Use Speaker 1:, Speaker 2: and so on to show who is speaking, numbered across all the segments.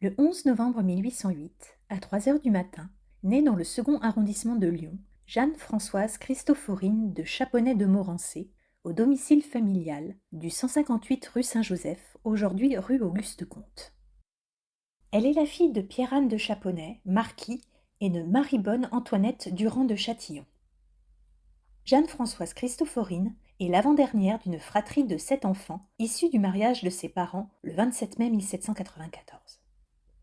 Speaker 1: Le 11 novembre 1808, à 3 heures du matin, naît dans le second arrondissement de Lyon, Jeanne-Françoise Christophorine de Chaponnet-de-Morancé, au domicile familial du 158 rue Saint-Joseph, aujourd'hui rue Auguste-Comte. Elle est la fille de Pierre-Anne de Chaponnet, marquis, et de Marie-Bonne Antoinette Durand de Châtillon. Jeanne-Françoise Christophorine est l'avant-dernière d'une fratrie de 7 enfants, issus du mariage de ses parents le 27 mai 1794.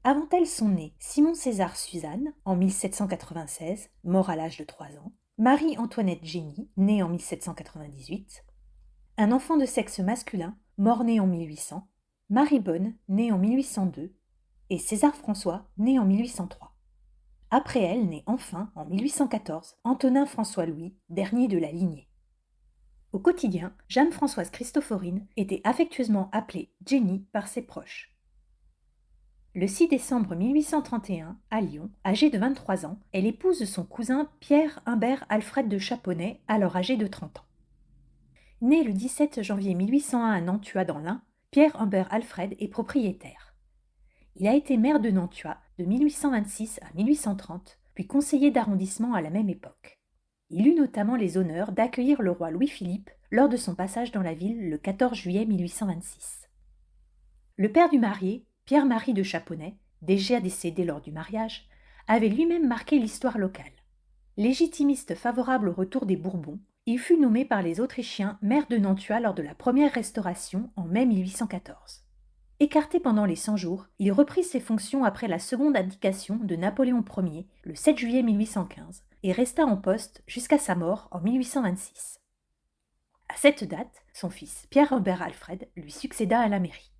Speaker 1: Avant elle sont nés Simon César Suzanne, en 1796, mort à l'âge de 3 ans, Marie-Antoinette Génie, née en 1798, un enfant de sexe masculin, mort-né en 1800, Marie-Bonne, née en 1802, et César François, né en 1803. Après elle naît enfin, en 1814, Antonin François-Louis, dernier de la lignée. Au quotidien, Jeanne-Françoise Christophorine était affectueusement appelée Jenny par ses proches. Le 6 décembre 1831, à Lyon, âgée de 23 ans, elle épouse son cousin Pierre Humbert Alfred de Chaponnet, alors âgé de 30 ans. Né le 17 janvier 1801 à Nantua dans l'Ain, Pierre Humbert Alfred est propriétaire. Il a été maire de Nantua de 1826 à 1830, puis conseiller d'arrondissement à la même époque. Il eut notamment les honneurs d'accueillir le roi Louis-Philippe lors de son passage dans la ville le 14 juillet 1826. Le père du marié, Pierre-Marie de Chaponnet, déjà décédé lors du mariage, avait lui-même marqué l'histoire locale. Légitimiste favorable au retour des Bourbons, il fut nommé par les Autrichiens maire de Nantua lors de la première Restauration en mai 1814. Écarté pendant les 100 jours, il reprit ses fonctions après la seconde abdication de Napoléon Ier le 7 juillet 1815 et resta en poste jusqu'à sa mort en 1826. À cette date, son fils Pierre Humbert Alfred lui succéda à la mairie.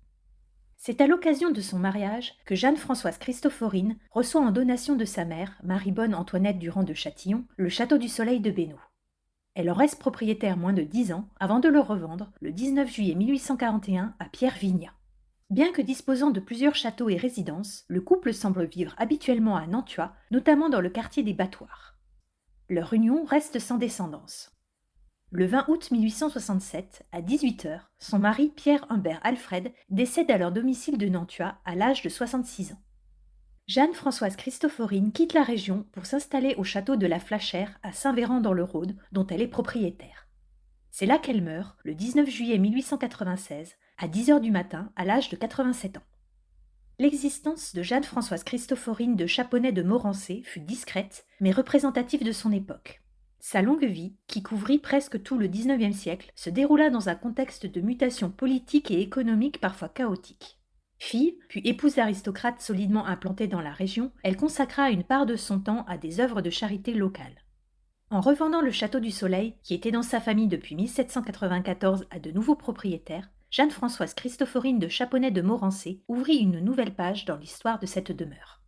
Speaker 1: C'est à l'occasion de son mariage que Jeanne-Françoise Christophorine reçoit en donation de sa mère, Marie-Bonne Antoinette Durand de Châtillon, le château du Soleil de Bénaud. Elle en reste propriétaire moins de 10 ans avant de le revendre le 19 juillet 1841 à Pierre Vignat. Bien que disposant de plusieurs châteaux et résidences, le couple semble vivre habituellement à Nantua, notamment dans le quartier des Battoirs. Leur union reste sans descendance. Le 20 août 1867, à 18h, son mari Pierre Humbert Alfred décède à leur domicile de Nantua à l'âge de 66 ans. Jeanne-Françoise Christophorine quitte la région pour s'installer au château de la Flachère à Saint-Véran-dans-le-Rhôde, dont elle est propriétaire. C'est là qu'elle meurt, le 19 juillet 1896, à 10h du matin, à l'âge de 87 ans. L'existence de Jeanne-Françoise Christophorine de Chaponnet-de-Morancé fut discrète, mais représentative de son époque. Sa longue vie, qui couvrit presque tout le XIXe siècle, se déroula dans un contexte de mutations politiques et économiques parfois chaotiques. Fille, puis épouse d'aristocrates solidement implantés dans la région, elle consacra une part de son temps à des œuvres de charité locales. En revendant le Château du Soleil, qui était dans sa famille depuis 1794 à de nouveaux propriétaires, Jeanne-Françoise Christophorine de Chaponnet-de-Morancé ouvrit une nouvelle page dans l'histoire de cette demeure.